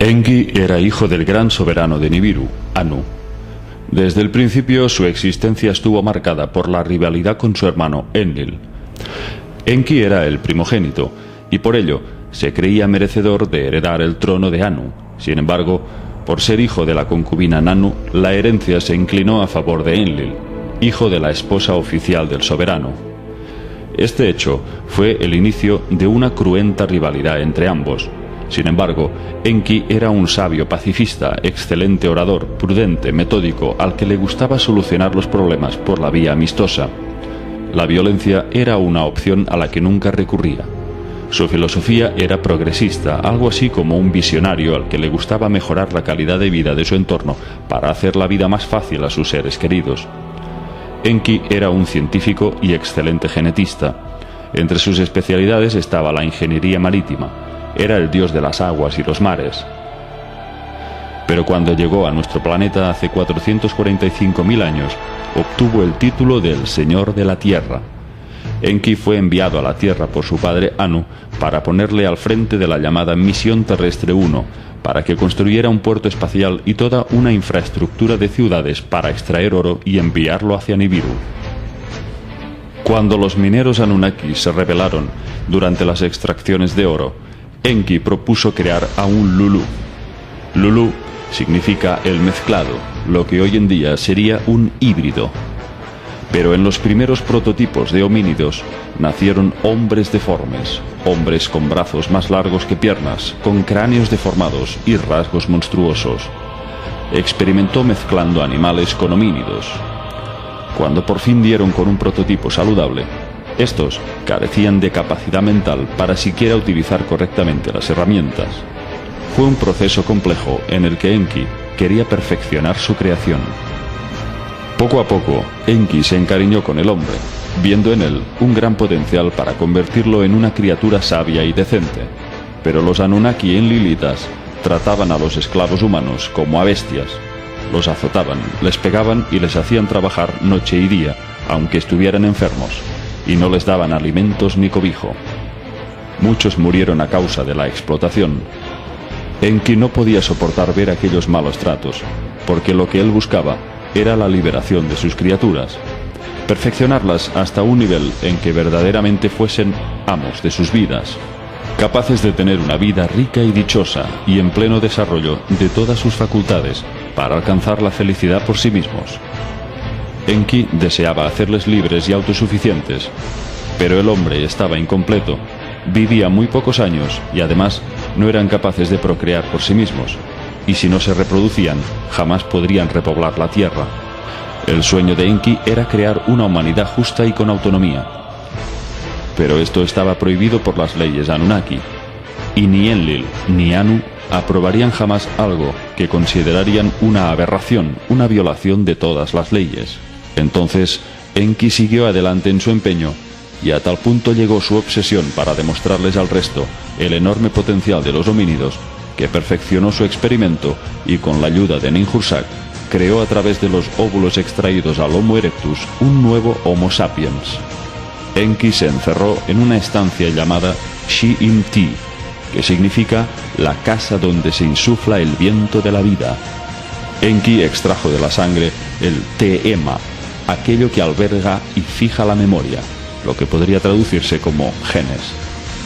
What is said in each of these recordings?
Enki era hijo del gran soberano de Nibiru, Anu. Desde el principio su existencia estuvo marcada por la rivalidad con su hermano Enlil. Enki era el primogénito y por ello se creía merecedor de heredar el trono de Anu. Sin embargo, por ser hijo de la concubina Nanu, la herencia se inclinó a favor de Enlil, hijo de la esposa oficial del soberano. Este hecho fue el inicio de una cruenta rivalidad entre ambos. Sin embargo, Enki era un sabio pacifista, excelente orador, prudente, metódico, al que le gustaba solucionar los problemas por la vía amistosa. La violencia era una opción a la que nunca recurría. Su filosofía era progresista, algo así como un visionario al que le gustaba mejorar la calidad de vida de su entorno para hacer la vida más fácil a sus seres queridos. Enki era un científico y excelente genetista. Entre sus especialidades estaba la ingeniería marítima. Era el dios de las aguas y los mares. Pero cuando llegó a nuestro planeta hace 445.000 años, obtuvo el título del Señor de la Tierra. Enki fue enviado a la Tierra por su padre Anu para ponerle al frente de la llamada Misión Terrestre 1, para que construyera un puerto espacial y toda una infraestructura de ciudades para extraer oro y enviarlo hacia Nibiru. Cuando los mineros Anunnaki se rebelaron durante las extracciones de oro, Enki propuso crear a un Lulu. Lulu significa el mezclado, lo que hoy en día sería un híbrido. Pero en los primeros prototipos de homínidos nacieron hombres deformes, hombres con brazos más largos que piernas, con cráneos deformados y rasgos monstruosos. Experimentó mezclando animales con homínidos. Cuando por fin dieron con un prototipo saludable, estos carecían de capacidad mental para siquiera utilizar correctamente las herramientas. Fue un proceso complejo en el que Enki quería perfeccionar su creación. Poco a poco, Enki se encariñó con el hombre, viendo en él un gran potencial para convertirlo en una criatura sabia y decente. Pero los Anunnaki enlilitas trataban a los esclavos humanos como a bestias. Los azotaban, les pegaban y les hacían trabajar noche y día, aunque estuvieran enfermos, y no les daban alimentos ni cobijo. Muchos murieron a causa de la explotación. Enki no podía soportar ver aquellos malos tratos, porque lo que él buscaba era la liberación de sus criaturas, perfeccionarlas hasta un nivel en que verdaderamente fuesen amos de sus vidas, capaces de tener una vida rica y dichosa y en pleno desarrollo de todas sus facultades para alcanzar la felicidad por sí mismos. Enki deseaba hacerles libres y autosuficientes, pero el hombre estaba incompleto, vivía muy pocos años y además no eran capaces de procrear por sí mismos, y si no se reproducían, jamás podrían repoblar la tierra. El sueño de Enki era crear una humanidad justa y con autonomía. Pero esto estaba prohibido por las leyes Anunnaki, y ni Enlil ni Anu aprobarían jamás algo que considerarían una aberración, una violación de todas las leyes. Entonces, Enki siguió adelante en su empeño, y a tal punto llegó su obsesión para demostrarles al resto el enorme potencial de los homínidos, que perfeccionó su experimento y con la ayuda de Ninhursag creó a través de los óvulos extraídos al Homo erectus un nuevo Homo sapiens. Enki se encerró en una estancia llamada Shi-Im-Ti, que significa la casa donde se insufla el viento de la vida. Enki extrajo de la sangre el Te-Ema, aquello que alberga y fija la memoria, lo que podría traducirse como genes.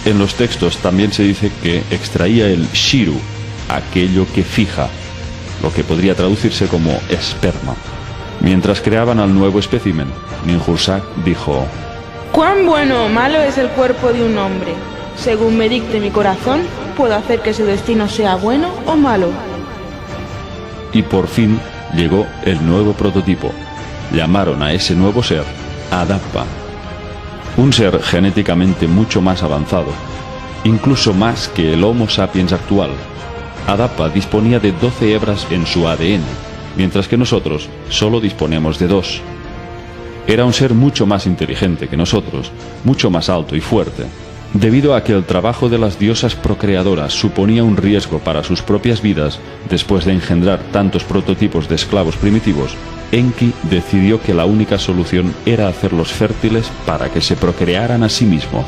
En los textos también se dice que extraía el Shiru, aquello que fija, lo que podría traducirse como esperma. Mientras creaban al nuevo espécimen, Ninhursag dijo: «¿Cuán bueno o malo es el cuerpo de un hombre? Según me dicte mi corazón, puedo hacer que su destino sea bueno o malo». Y por fin llegó el nuevo prototipo. Llamaron a ese nuevo ser Adapa. Un ser genéticamente mucho más avanzado, incluso más que el Homo sapiens actual. Adapa disponía de 12 hebras en su ADN, mientras que nosotros solo disponemos de 2. Era un ser mucho más inteligente que nosotros, mucho más alto y fuerte. Debido a que el trabajo de las diosas procreadoras suponía un riesgo para sus propias vidas, después de engendrar tantos prototipos de esclavos primitivos, Enki decidió que la única solución era hacerlos fértiles para que se procrearan a sí mismos.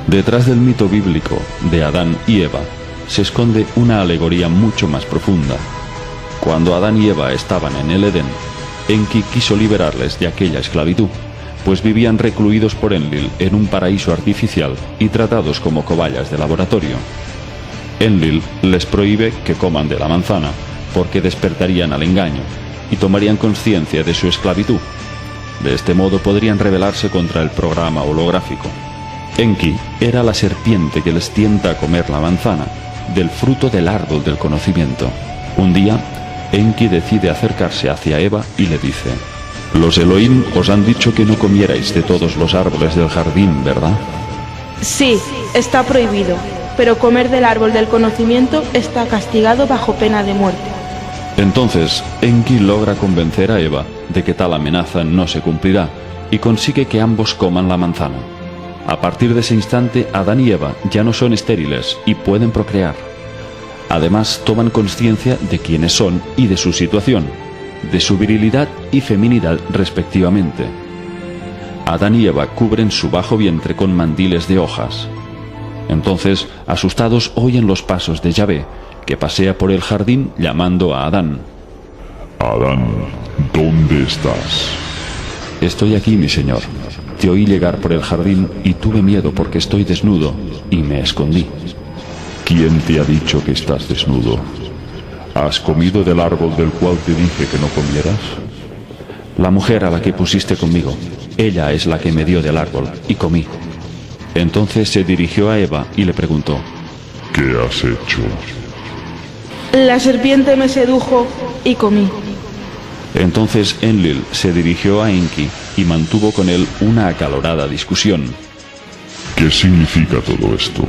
Detrás del mito bíblico de Adán y Eva se esconde una alegoría mucho más profunda. Cuando Adán y Eva estaban en el Edén, Enki quiso liberarles de aquella esclavitud, pues vivían recluidos por Enlil en un paraíso artificial y tratados como cobayas de laboratorio. Enlil les prohíbe que coman de la manzana, porque despertarían al engaño y tomarían conciencia de su esclavitud. De este modo podrían rebelarse contra el programa holográfico. Enki era la serpiente que les tienta a comer la manzana, del fruto del árbol del conocimiento. Un día, Enki decide acercarse hacia Eva y le dice: «Los Elohim os han dicho que no comierais de todos los árboles del jardín, ¿verdad?» Sí, está prohibido, pero comer del árbol del conocimiento está castigado bajo pena de muerte. Entonces, Enki logra convencer a Eva de que tal amenaza no se cumplirá y consigue que ambos coman la manzana. A partir de ese instante, Adán y Eva ya no son estériles y pueden procrear. Además, toman conciencia de quiénes son y de su situación, de su virilidad y feminidad respectivamente. Adán y Eva cubren su bajo vientre con mandiles de hojas. Entonces, asustados, oyen los pasos de Yahvé, que pasea por el jardín llamando a Adán. Adán, ¿dónde estás? Estoy aquí, mi señor. Te oí llegar por el jardín y tuve miedo porque estoy desnudo y me escondí. ¿Quién te ha dicho que estás desnudo? ¿Has comido del árbol del cual te dije que no comieras? La mujer a la que pusiste conmigo, ella es la que me dio del árbol y comí. Entonces se dirigió a Eva y le preguntó: ¿Qué has hecho? La serpiente me sedujo y comí. Entonces Enlil se dirigió a Enki y mantuvo con él una acalorada discusión. ¿Qué significa todo esto?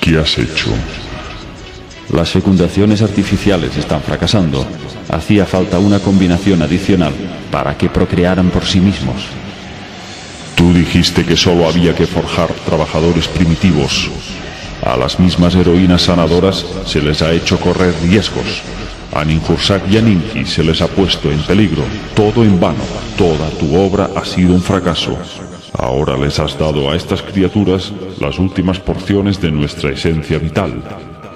¿Qué has hecho? Las fecundaciones artificiales están fracasando. Hacía falta una combinación adicional para que procrearan por sí mismos. Tú dijiste que solo había que forjar trabajadores primitivos. A las mismas heroínas sanadoras se les ha hecho correr riesgos. A Ninhursag y a Ninki se les ha puesto en peligro. Todo en vano. Toda tu obra ha sido un fracaso. Ahora les has dado a estas criaturas las últimas porciones de nuestra esencia vital,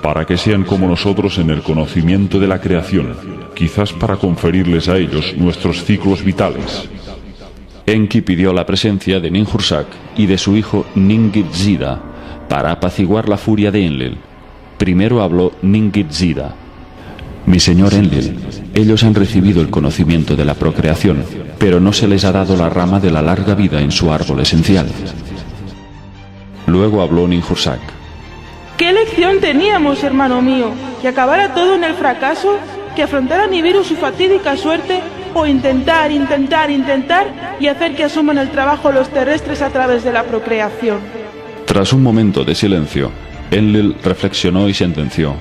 para que sean como nosotros en el conocimiento de la creación, quizás para conferirles a ellos nuestros ciclos vitales. Enki pidió la presencia de Ninhursag y de su hijo Ningitzida para apaciguar la furia de Enlil. Primero habló Ningitzida: «Mi señor Enlil, ellos han recibido el conocimiento de la procreación, pero no se les ha dado la rama de la larga vida en su árbol esencial». Luego habló Ninhursag: ¿Qué lección teníamos, hermano mío? ¿Que acabara todo en el fracaso? ¿Que afrontara Nibiru su fatídica suerte? ¿O intentar y hacer que asuman el trabajo los terrestres a través de la procreación? Tras un momento de silencio, Enlil reflexionó y sentenció: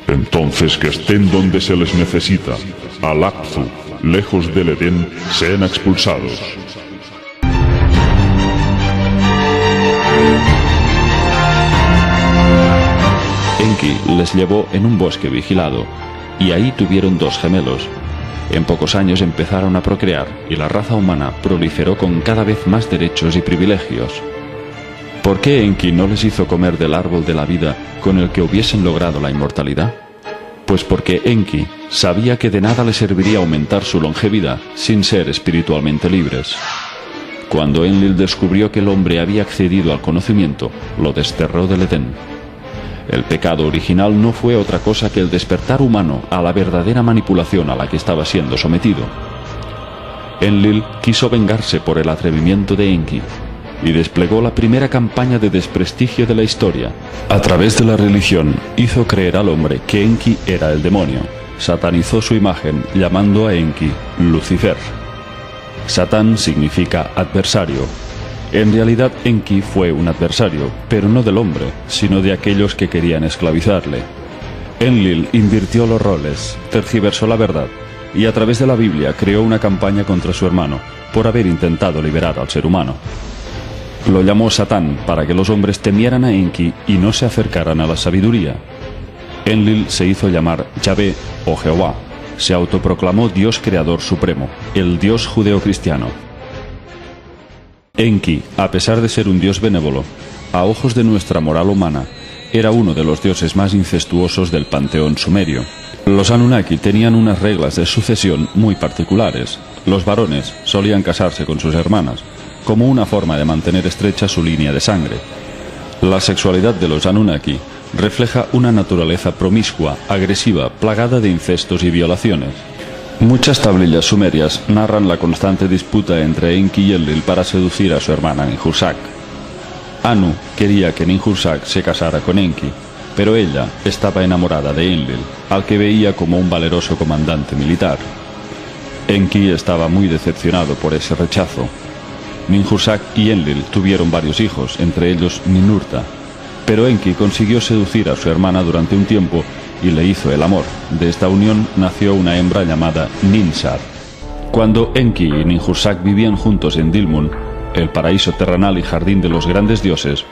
Entonces que estén donde se les necesita. Al Apzu, lejos del Edén, sean expulsados. Enki les llevó en un bosque vigilado, y ahí tuvieron 2 gemelos. En pocos años empezaron a procrear, y la raza humana proliferó con cada vez más derechos y privilegios. ¿Por qué Enki no les hizo comer del árbol de la vida con el que hubiesen logrado la inmortalidad? Pues porque Enki sabía que de nada les serviría aumentar su longevidad sin ser espiritualmente libres. Cuando Enlil descubrió que el hombre había accedido al conocimiento, lo desterró del Edén. El pecado original no fue otra cosa que el despertar humano a la verdadera manipulación a la que estaba siendo sometido. Enlil quiso vengarse por el atrevimiento de Enki y desplegó la primera campaña de desprestigio de la historia. A través de la religión hizo creer al hombre que Enki era el demonio. Satanizó su imagen llamando a Enki Lucifer. Satán significa adversario. En realidad Enki fue un adversario, pero no del hombre, sino de aquellos que querían esclavizarle. Enlil invirtió los roles, tergiversó la verdad y a través de la Biblia creó una campaña contra su hermano por haber intentado liberar al ser humano. Lo llamó Satán para que los hombres temieran a Enki y no se acercaran a la sabiduría. Enlil se hizo llamar Yahvé o Jehová. Se autoproclamó Dios creador supremo, el Dios judeocristiano. Enki, a pesar de ser un dios benévolo, a ojos de nuestra moral humana, era uno de los dioses más incestuosos del panteón sumerio. Los Anunnaki tenían unas reglas de sucesión muy particulares. Los varones solían casarse con sus hermanas, como una forma de mantener estrecha su línea de sangre. La sexualidad de los Anunnaki refleja una naturaleza promiscua, agresiva, plagada de incestos y violaciones. Muchas tablillas sumerias narran la constante disputa entre Enki y Enlil para seducir a su hermana Ninhursag. Anu quería que Ninhursag se casara con Enki, pero ella estaba enamorada de Enlil, al que veía como un valeroso comandante militar. Enki estaba muy decepcionado por ese rechazo. Ninhursag y Enlil tuvieron varios hijos, entre ellos Ninurta, pero Enki consiguió seducir a su hermana durante un tiempo y le hizo el amor. De esta unión nació una hembra llamada Ninsar. Cuando Enki y Ninhursag vivían juntos en Dilmun, el paraíso terrenal y jardín de los grandes dioses,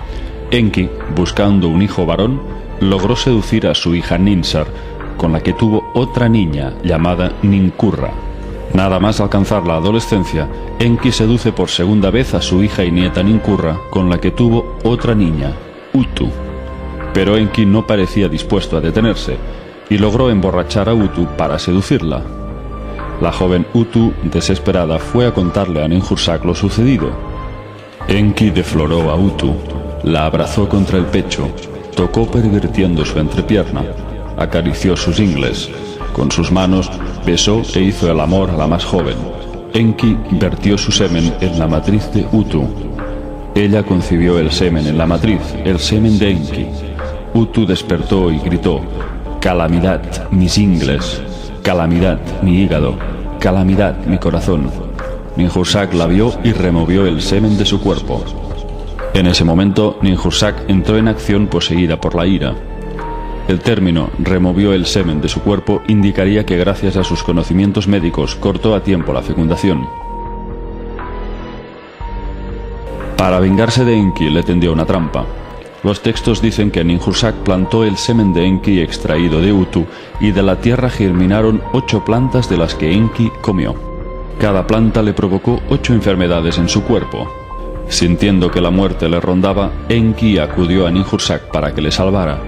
Enki, buscando un hijo varón, logró seducir a su hija Ninsar, con la que tuvo otra niña llamada Ninkurra. Nada más alcanzar la adolescencia, Enki seduce por segunda vez a su hija y nieta Ninkurra, con la que tuvo otra niña, Utu. Pero Enki no parecía dispuesto a detenerse, y logró emborrachar a Utu para seducirla. La joven Utu, desesperada, fue a contarle a Ninhursag lo sucedido. Enki defloró a Utu, la abrazó contra el pecho, tocó pervirtiendo su entrepierna, acarició sus ingles. Con sus manos besó e hizo el amor a la más joven. Enki vertió su semen en la matriz de Utu. Ella concibió el semen en la matriz, el semen de Enki. Utu despertó y gritó: «Calamidad, mis ingles! Calamidad, mi hígado! Calamidad, mi corazón!». Ninhursag la vio y removió el semen de su cuerpo. En ese momento, Ninhursag entró en acción poseída por la ira. El término «removió el semen de su cuerpo» indicaría que gracias a sus conocimientos médicos cortó a tiempo la fecundación. Para vengarse de Enki le tendió una trampa. Los textos dicen que Ninhursag plantó el semen de Enki extraído de Utu y de la tierra germinaron 8 plantas de las que Enki comió. Cada planta le provocó 8 enfermedades en su cuerpo. Sintiendo que la muerte le rondaba, Enki acudió a Ninhursag para que le salvara,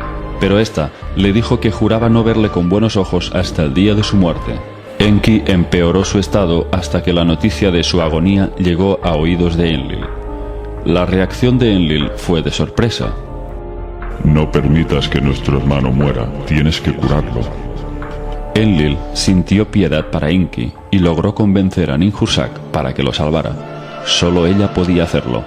pero ésta le dijo que juraba no verle con buenos ojos hasta el día de su muerte. Enki empeoró su estado hasta que la noticia de su agonía llegó a oídos de Enlil. La reacción de Enlil fue de sorpresa. «No permitas que nuestro hermano muera, tienes que curarlo». Enlil sintió piedad para Enki y logró convencer a Ninhursag para que lo salvara. Solo ella podía hacerlo.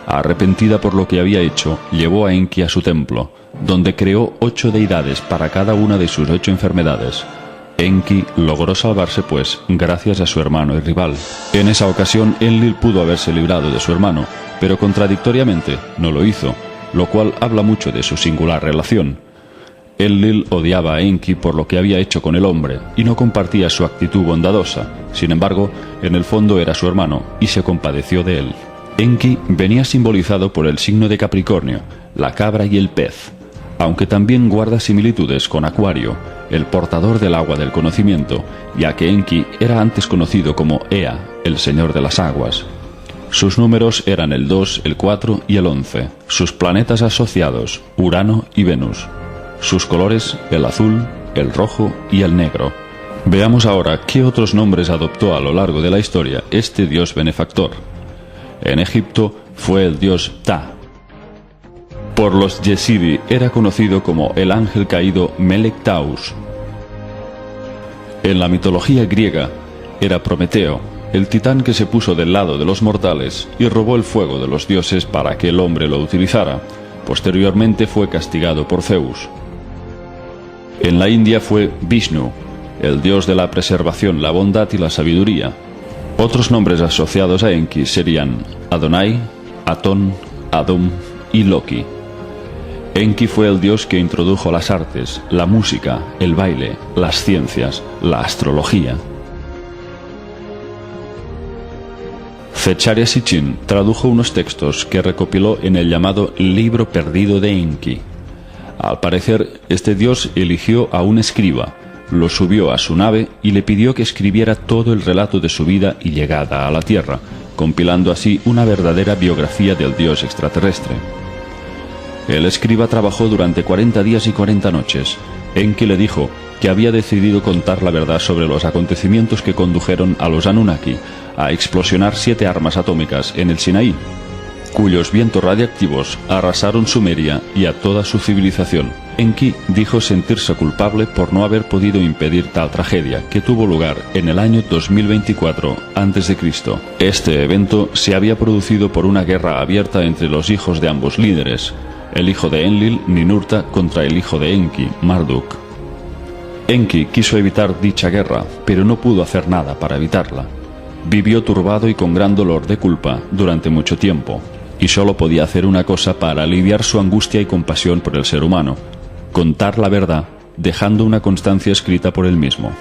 Arrepentida por lo que había hecho, llevó a Enki a su templo, donde creó 8 deidades para cada una de sus 8 enfermedades. Enki logró salvarse pues gracias a su hermano y rival. En esa ocasión Enlil pudo haberse librado de su hermano, pero contradictoriamente no lo hizo, lo cual habla mucho de su singular relación. Enlil odiaba a Enki por lo que había hecho con el hombre y no compartía su actitud bondadosa. Sin embargo, en el fondo era su hermano y se compadeció de él. Enki venía simbolizado por el signo de Capricornio, la cabra y el pez, aunque también guarda similitudes con Acuario, el portador del agua del conocimiento, ya que Enki era antes conocido como Ea, el señor de las aguas. Sus números eran el 2, el 4 y el 11. Sus planetas asociados, Urano y Venus. Sus colores, el azul, el rojo y el negro. Veamos ahora qué otros nombres adoptó a lo largo de la historia este dios benefactor. En Egipto fue el dios Ptah. Por los Yezidi era conocido como el ángel caído Melek Taus. En la mitología griega era Prometeo, el titán que se puso del lado de los mortales y robó el fuego de los dioses para que el hombre lo utilizara. Posteriormente fue castigado por Zeus. En la India fue Vishnu, el dios de la preservación, la bondad y la sabiduría. Otros nombres asociados a Enki serían Adonai, Atón, Adum y Loki. Enki fue el dios que introdujo las artes, la música, el baile, las ciencias, la astrología. Zecharia Sitchin tradujo unos textos que recopiló en el llamado Libro Perdido de Enki. Al parecer, este dios eligió a un escriba, lo subió a su nave y le pidió que escribiera todo el relato de su vida y llegada a la Tierra, compilando así una verdadera biografía del dios extraterrestre. El escriba trabajó durante 40 días y 40 noches. Enki le dijo que había decidido contar la verdad sobre los acontecimientos que condujeron a los Anunnaki a explosionar 7 armas atómicas en el Sinaí, cuyos vientos radiactivos arrasaron Sumeria y a toda su civilización. Enki dijo sentirse culpable por no haber podido impedir tal tragedia, que tuvo lugar en el año 2024 a.C. Este evento se había producido por una guerra abierta entre los hijos de ambos líderes, el hijo de Enlil, Ninurta, contra el hijo de Enki, Marduk. Enki quiso evitar dicha guerra, pero no pudo hacer nada para evitarla. Vivió turbado y con gran dolor de culpa durante mucho tiempo, y solo podía hacer una cosa para aliviar su angustia y compasión por el ser humano: contar la verdad, dejando una constancia escrita por él mismo.